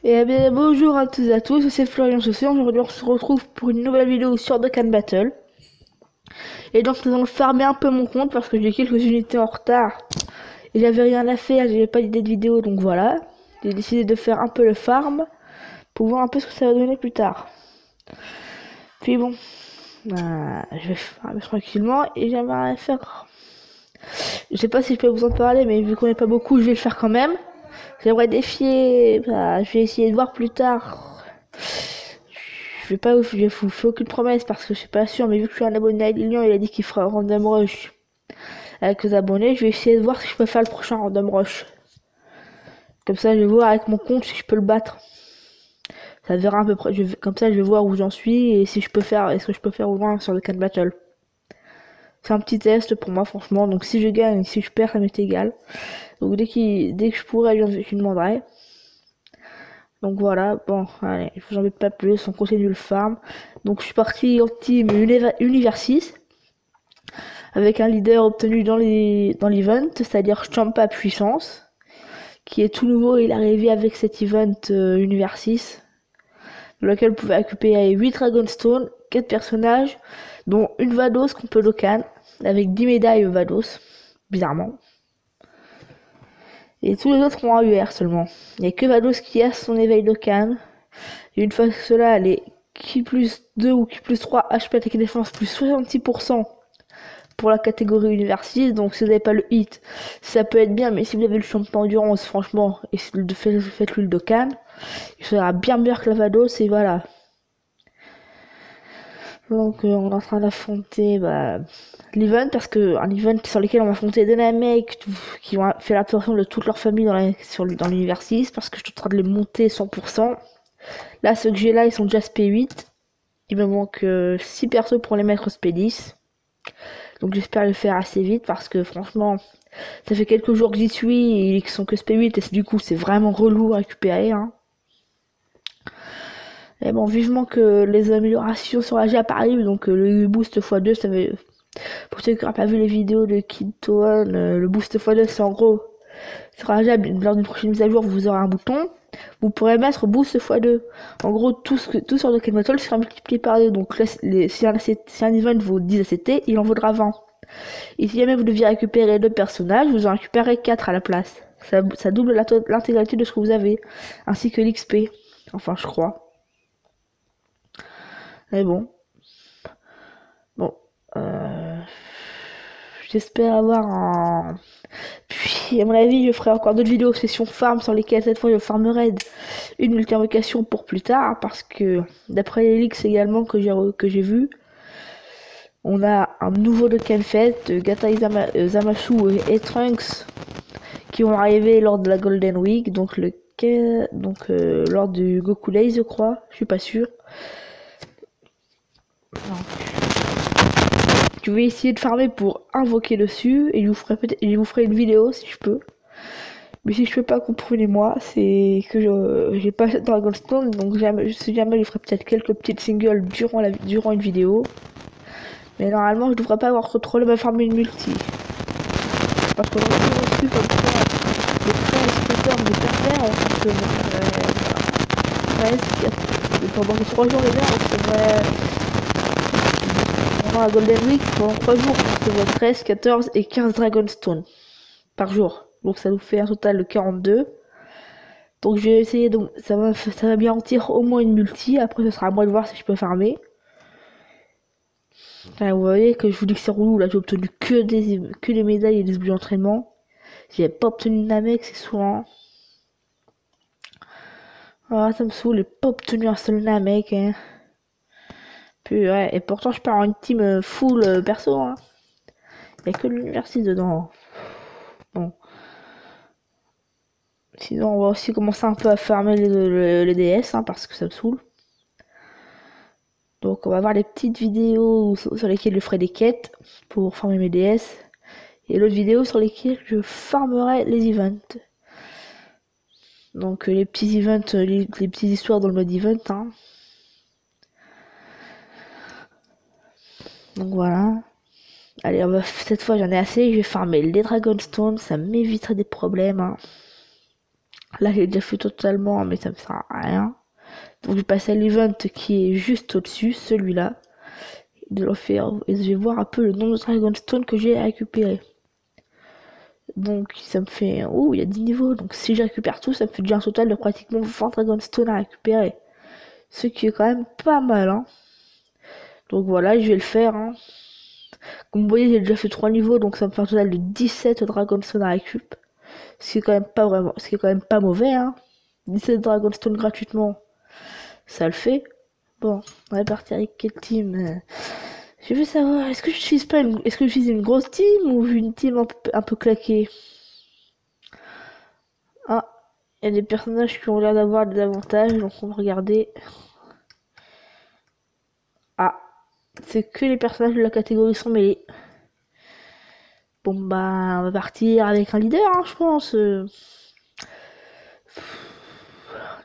Et bien, bonjour à tous et à tous, c'est Florian Saucier. Aujourd'hui on se retrouve pour une nouvelle vidéo sur Dokkan Battle. Et donc nous allons farmer un peu mon compte parce que j'ai quelques unités en retard. Et j'avais rien à faire, j'avais pas d'idée de vidéo, donc voilà. J'ai décidé de faire un peu le farm pour voir un peu ce que ça va donner plus tard. Puis bon, je vais farmer tranquillement et j'aimerais faire... Je sais pas si je peux vous en parler, mais vu qu'on n'est pas beaucoup, je vais le faire quand même. J'aimerais défier... je vais essayer de voir plus tard. Je vais pas je vous fais aucune promesse parce que je suis pas sûr, mais vu que je suis un abonné à Lilian, il a dit qu'il fera un random rush avec les abonnés. Je vais essayer de voir si je peux faire le prochain random rush. Comme ça, je vais voir avec mon compte si je peux le battre. Ça verra à peu près. Comme ça, je vais voir où j'en suis et si je peux faire, est-ce que je peux faire au moins sur le Can Battle. C'est un petit test pour moi, franchement. Donc si je gagne, si je perds, ça m'est égal. Donc dès que je pourrai, je demanderai. Donc voilà, bon, allez, je vous embête pas plus, on continue le farm. Donc je suis parti en team Univers 6 avec un leader obtenu dans l'event, c'est-à-dire Champa Puissance, qui est tout nouveau. Il est arrivé avec cet event Univers 6, dans lequel vous pouvez récupérer 8 Dragonstone, 4 personnages, dont une Vados qu'on peut local, avec 10 médailles Vados, bizarrement. Et tous les autres ont un UR seulement. Il n'y a que Vados qui a son éveil local. Et une fois que cela, les Ki plus 2 ou Ki plus 3 HP attaque et défense plus 66% pour la catégorie Univers 6. Donc si vous n'avez pas le hit, ça peut être bien, mais si vous avez le champion endurance, franchement, et si vous faites l'huile de canne, il sera bien meilleur que la Vados, et voilà. Donc on est en train d'affronter l'event, parce que un event sur lequel on va affronter des mecs qui ont fait l'absorption de toute leur famille dans l'univers 6, parce que je suis en train de les monter 100%. Là, ceux que j'ai là, ils sont déjà SP8. Il me manque 6 persos pour les mettre SP10. Donc j'espère le faire assez vite parce que franchement, ça fait quelques jours que j'y suis et qu'ils sont que SP8 et du coup c'est vraiment relou à récupérer. Hein. Et bon, vivement que les améliorations sur la GAP arrivent, donc le boost x2, ça veut... Pour ceux qui n'ont pas vu les vidéos de Kid Toon, le boost x2 c'est en gros, sur la GAP, lors d'une prochaine mise à jour, vous aurez un bouton. Vous pourrez mettre boost x2. En gros, tout sur le Dokkan Battle sera multiplié par 2. Donc là, si un event vaut 10 ACT, il en vaudra 20. Et si jamais vous deviez récupérer 2 personnages, vous en récupérez 4 à la place. Ça double l'intégralité de ce que vous avez. Ainsi que l'XP. Enfin, je crois. Mais bon. Bon. J'espère avoir un... Puis, à mon avis, je ferai encore d'autres vidéos session farm sur lesquelles cette fois je farmerai une multi-invocation pour plus tard. Parce que, d'après les leaks également que j'ai vu, on a un nouveau Dokkan Fest, Gata Zamashu et Trunks qui vont arriver lors de la Golden Week, donc lors du Goku Day, je crois, je suis pas sûr. Je vais essayer de farmer pour invoquer dessus et je vous ferai une vidéo si je peux. Mais si je peux pas, comprenez-moi, c'est que j'ai pas fait Dragonstone, donc si jamais je ferai peut-être quelques petites singles durant une vidéo. Mais normalement, je devrais pas avoir trop de problème à farmer une multi. Parce qu'on a reçu comme ça les 13 14 de pervers, alors que pendant 3 jours les verts, on recevrait pendant la Golden Week, pendant 3 jours, on recevrait 13, 14 et 15 Dragonstone par jour. Donc ça nous fait un total de 42. Donc je vais essayer, donc ça va bien remplir au moins une multi, après ce sera à moi de voir si je peux farmer. Là, vous voyez que je vous dis que c'est relou, là j'ai obtenu que des médailles et des objets d'entraînement. J'ai pas obtenu de Namek, c'est souvent. Ah, ça me saoule, j'ai pas obtenu un seul Namek. Hein. Puis ouais, et pourtant je pars en une team full perso. Hein. Y a que l'univers 6 dedans. Bon. Sinon on va aussi commencer un peu à farmer les DS, hein, parce que ça me saoule. Donc on va voir les petites vidéos sur lesquelles je ferai des quêtes pour farmer mes DS. Et l'autre vidéo sur lesquelles je farmerai les events. Donc les petits events, les petites histoires dans le mode event. Hein. Donc voilà. Allez, cette fois j'en ai assez, je vais farmer les Dragonstone, ça m'évitera des problèmes. Hein. Là, j'ai déjà fait totalement, mais ça me sert à rien. Donc, je passe à l'event qui est juste au-dessus, celui-là. De le faire, et je vais voir un peu le nombre de Dragonstone que j'ai récupéré. Donc, ça me fait... Oh, il y a 10 niveaux. Donc, si je récupère tout, ça me fait déjà un total de pratiquement 20 Dragonstone à récupérer. Ce qui est quand même pas mal, hein. Donc, voilà, je vais le faire, hein. Comme vous voyez, j'ai déjà fait 3 niveaux, donc ça me fait un total de 17 Dragonstone à récup. Ce qui est quand même pas vraiment... Ce qui est quand même pas mauvais, hein. 17 Dragonstone gratuitement, ça le fait. Bon, on va partir avec quel team? Je veux savoir, est-ce que j'utilise pas est-ce que j'utilise une grosse team ou une team un peu claquée? Ah, il y a des personnages qui ont l'air d'avoir des avantages, donc on va regarder. Ah, c'est que les personnages de la catégorie sont mêlés. Bon bah, on va partir avec un leader, hein, je pense.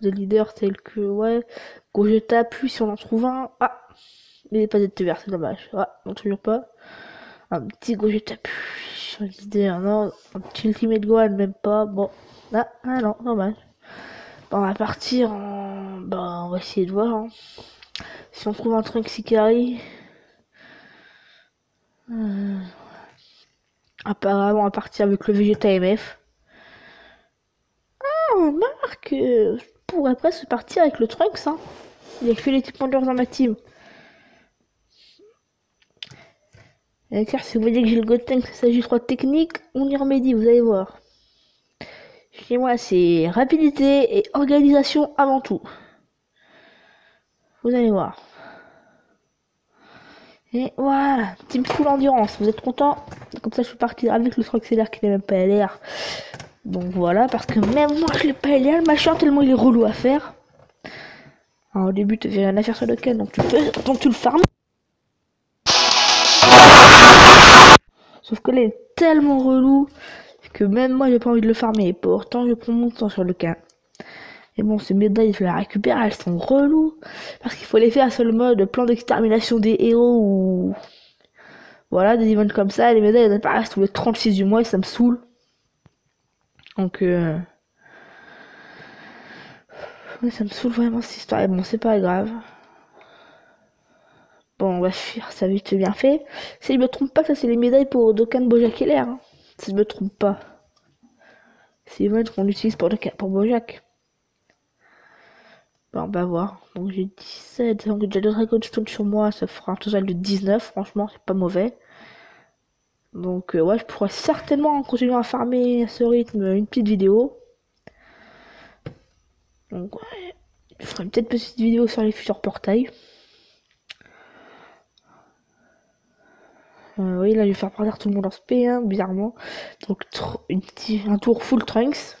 Des leaders tels que, ouais, Gogeta, plus si on en trouve un. Ah, il n'est pas ZTVR, c'est dommage. Ah, non, toujours pas. Un petit Gogeta, plus un leader, non. Un petit Ultimate Gohan, même pas. Bon, ah non, dommage. Bon, on va partir en... Bah, on va essayer de voir, hein. Si on trouve un truc Sikari. Apparemment, on va partir avec le Vegeta MF. Ah, on remarque, je pourrais presque partir avec le Trunks, hein. Il y a que les types Wonders dans ma team. Et car si vous voyez que j'ai le Gotenks, il s'agit de 3 techniques, on y remédie, vous allez voir. Chez moi, c'est rapidité et organisation avant tout. Vous allez voir. Et voilà, team full endurance, vous êtes content? Comme ça, je peux partir avec le Trunks LR qui n'est même pas LR. Donc voilà, parce que même moi, je l'ai pas LR, le machin, tellement il est relou à faire. Alors, au début, tu fais rien à faire sur le can, donc tu le farmes. Sauf que là, il est tellement relou que même moi, j'ai pas envie de le farmer. Et pourtant, je prends mon temps sur le can. Et bon, ces médailles, je les récupère, elles sont reloues. Parce qu'il faut les faire sur le mode plan d'extermination des héros ou... Voilà, des events comme ça. Les médailles, elles apparaissent tous les 36 du mois et ça me saoule. Donc, ouais, ça me saoule vraiment cette histoire. Et bon, c'est pas grave. Bon, on va fuir, ça vite bien fait. Si je me trompe pas, ça c'est les médailles pour Dokkan Bojack LR. Hein. Si je me trompe pas. C'est les médailles qu'on utilise pour Bojack. Bon, on va voir. Donc j'ai 17, donc j'ai déjà 2 Dragonstone sur moi, ça fera un total de 19, franchement, c'est pas mauvais. Donc ouais, je pourrais certainement continuer à farmer à ce rythme une petite vidéo. Donc ouais, je ferai une petite vidéo sur les futurs portails. Oui, là je vais faire partir tout le monde en SP, hein, bizarrement. Donc un tour full Trunks.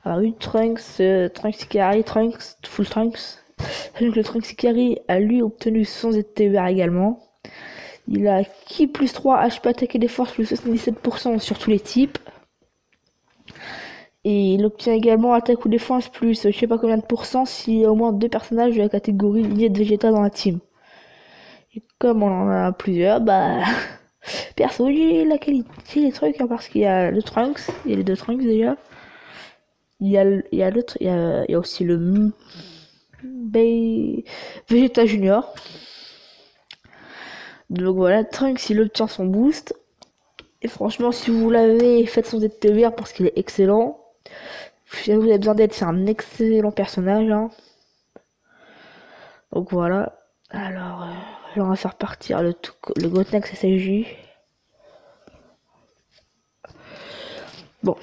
Alors une Trunks, Trunks Ikari, Trunks, full Trunks. Sachant que le Trunks Ikari a lui obtenu son ZTVR également. Il a Ki plus 3, HP attaque et défense plus 77% sur tous les types. Et il obtient également attaque ou défense plus je sais pas combien de pourcents s'il y a au moins 2 personnages de la catégorie lignée de Vegeta dans la team. Et comme on en a plusieurs, bah... Perso, j'ai la qualité des trucs, hein, parce qu'il y a le Trunks, il y a les 2 Trunks déjà. Il y a l'autre, il y a aussi le Vegeta Junior. Donc voilà, Trunks il obtient son boost. Et franchement, si vous l'avez, faites son ZTVR parce qu'il est excellent. Si vous avez besoin d'aide, c'est un excellent personnage. Hein. Donc voilà. Alors, là, on va faire partir le Gotenks SSJ. Bon.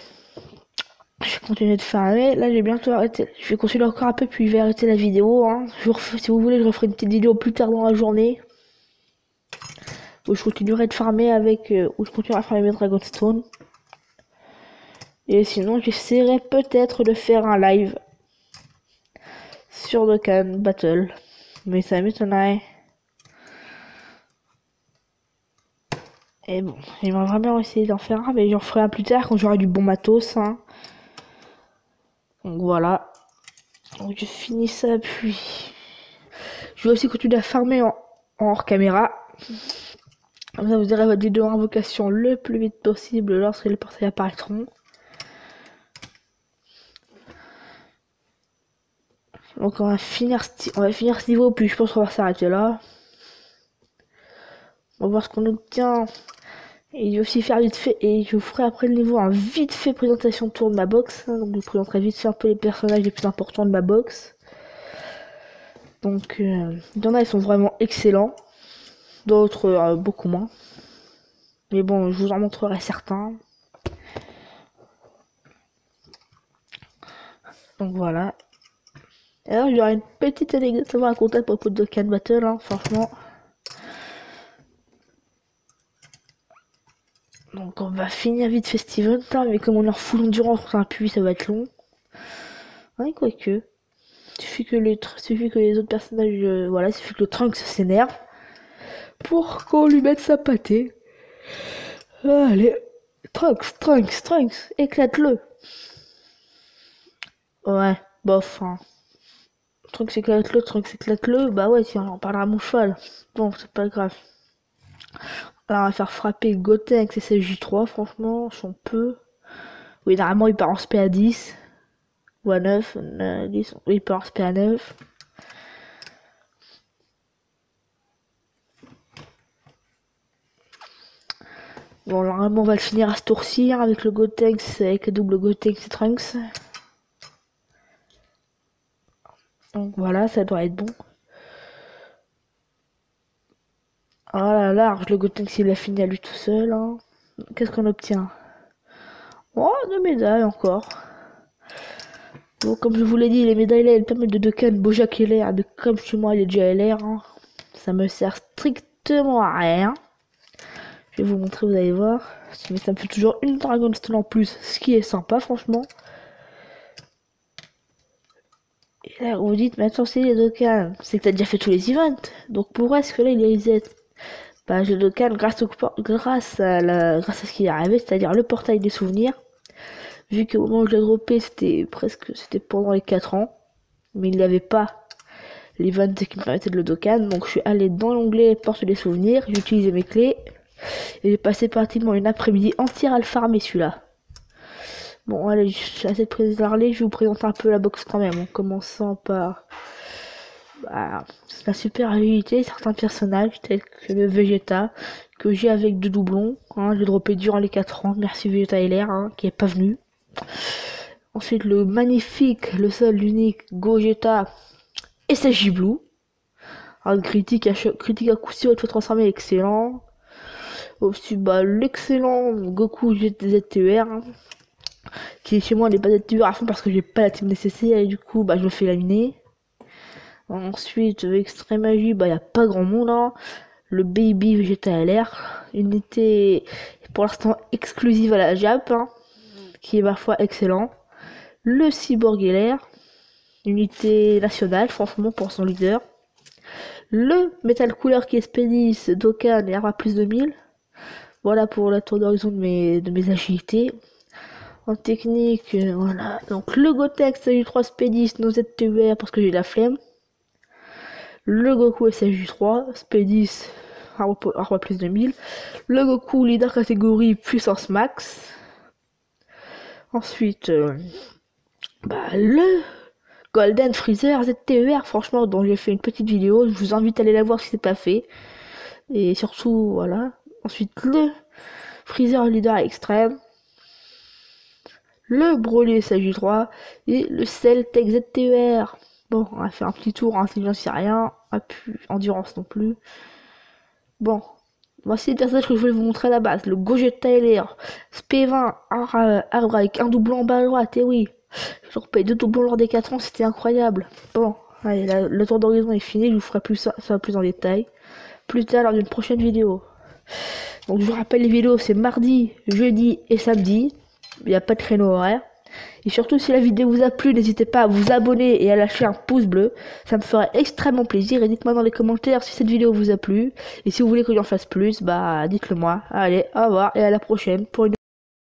Je vais continuer de farmer. Là, j'ai bientôt arrêté. Je vais continuer encore un peu, puis je vais arrêter la vidéo. Hein. Si vous voulez, je referai une petite vidéo plus tard dans la journée. Où je continuerai de farmer avec... où je continuerai à farmer mes Dragonstone. Et sinon, j'essaierai peut-être de faire un live sur Dokkan Battle. Mais ça m'étonnerait. Et bon, j'aimerais vraiment essayer d'en faire un, mais j'en ferai un plus tard quand j'aurai du bon matos. Hein. Donc voilà. Donc je finis ça, puis... Je vais aussi continuer à farmer en hors caméra. Comme ça, vous aurez votre vidéo invocation le plus vite possible lorsque les portails apparaîtront. Donc on va finir ce niveau, puis je pense qu'on va s'arrêter là. On va voir ce qu'on obtient. Et je vais aussi faire vite fait, et je vous ferai après le niveau un vite fait présentation tour de ma box. Donc je vous présenterai vite fait un peu les personnages les plus importants de ma box. Donc il y en a, ils sont vraiment excellents. D'autres beaucoup moins. Mais bon, je vous en montrerai certains. Donc voilà. Et alors, il y aura une petite anecdote à vous raconter à propos de Dokkan Battle, hein, franchement. Donc on va finir vite fait Steven, hein, mais comme on est en full endurance contre un puits, ça va être long. Ouais, quoique. Suffit que les autres personnages, voilà, il suffit que le Trunks s'énerve pour qu'on lui mette sa pâtée. Allez, Trunks, éclate-le. Ouais, bof, hein. Trunks éclate-le, bah ouais, tiens, on parlera à mon cheval. Bon, c'est pas grave. Alors, on va faire frapper Gotenks et CJ3, franchement, sont peu. Oui, normalement, il part en SP à 10. Ou à 9, 10. Oui, il part en SP à 9. Bon, normalement, on va le finir à ce tour-ci, hein, avec le Gotenks, avec le double Gotenks et Trunks. Donc voilà, ça doit être bon. Oh là là, le Gotenks, il a fini à lui tout seul. Hein. Qu'est-ce qu'on obtient? Oh, 2 médailles encore. Bon, comme je vous l'ai dit, les médailles là, elles permettent de Dokkan Bojack LR, mais comme chez moi, il est déjà LR. Hein. Ça me sert strictement à rien. Je vais vous montrer, vous allez voir. Mais ça me fait toujours une Dragon Stone en plus, ce qui est sympa, franchement. Et là, vous dites, mais attends, c'est les Dokkan. C'est que t'as déjà fait tous les events. Donc pourquoi est-ce que là, il est reset? Bah, j'ai le Dokkan grâce à ce qui est arrivé, c'est-à-dire le portail des souvenirs. Vu qu'au moment où je l'ai droppé, c'était pendant les 4 ans. Mais il n'y avait pas l'event qui me permettait de le Dokkan. Donc je suis allé dans l'onglet porte des souvenirs, j'ai utilisé mes clés. Et j'ai passé pratiquement une après-midi entière à le farmer celui-là. Bon, allez, je suis assez de parler, je vais vous présenter un peu la box quand même, en commençant par la supériorité de certains personnages, tels que le Vegeta, que j'ai avec 2 doublons. Hein, j'ai droppé durant les 4 ans, merci Vegeta LR, hein, qui est pas venu. Ensuite, le magnifique, le seul, l'unique Gogeta SSJ Blue. Un critique à coup sûr, il faut transformer, excellent. Aussi, l'excellent Goku ZTER, hein, qui chez moi n'est pas ZTER à fond parce que j'ai pas la team nécessaire et du coup, je me fais laminer. Ensuite, Extrême Magie, y a pas grand monde, hein. Le Baby Vegeta LR, unité pour l'instant exclusive à la Jap, hein, qui est parfois excellent. Le Cyborg LR, unité nationale, franchement, pour son leader. Le Metal Cooler qui est SP10, Dokkan et Arma plus 2000. Voilà pour la tour d'horizon de mes agilités. En technique, voilà. Donc le Gotenks SJ3 SP10, no ZTUR parce que j'ai la flemme. Le Goku SJ3, SP10, Arma plus 2000. Le Goku leader catégorie puissance max. Ensuite, le Golden Freezer ZTER, franchement, dont j'ai fait une petite vidéo. Je vous invite à aller la voir si c'est pas fait. Et surtout, voilà. Ensuite, le Freezer leader extrême. Le Broly SJ3 et le Cell Tech ZTER. Bon, on va faire un petit tour, intelligence c'est rien, endurance non plus. Bon, voici les personnages que je voulais vous montrer à la base. Le Gogeta LR, SP20, arbre avec un doublon en bas à droite, et oui. J'ai repayé 2 doublons lors des 4 ans, c'était incroyable. Bon, allez, le tour d'horizon est fini, je vous ferai plus ça plus en détail. Plus tard lors d'une prochaine vidéo. Donc je vous rappelle, les vidéos c'est mardi, jeudi et samedi. Il n'y a pas de créneau horaire. Et surtout, si la vidéo vous a plu, n'hésitez pas à vous abonner et à lâcher un pouce bleu. Ça me ferait extrêmement plaisir. Et dites-moi dans les commentaires si cette vidéo vous a plu. Et si vous voulez que j'en fasse plus, dites-le moi. Allez, au revoir et à la prochaine pour une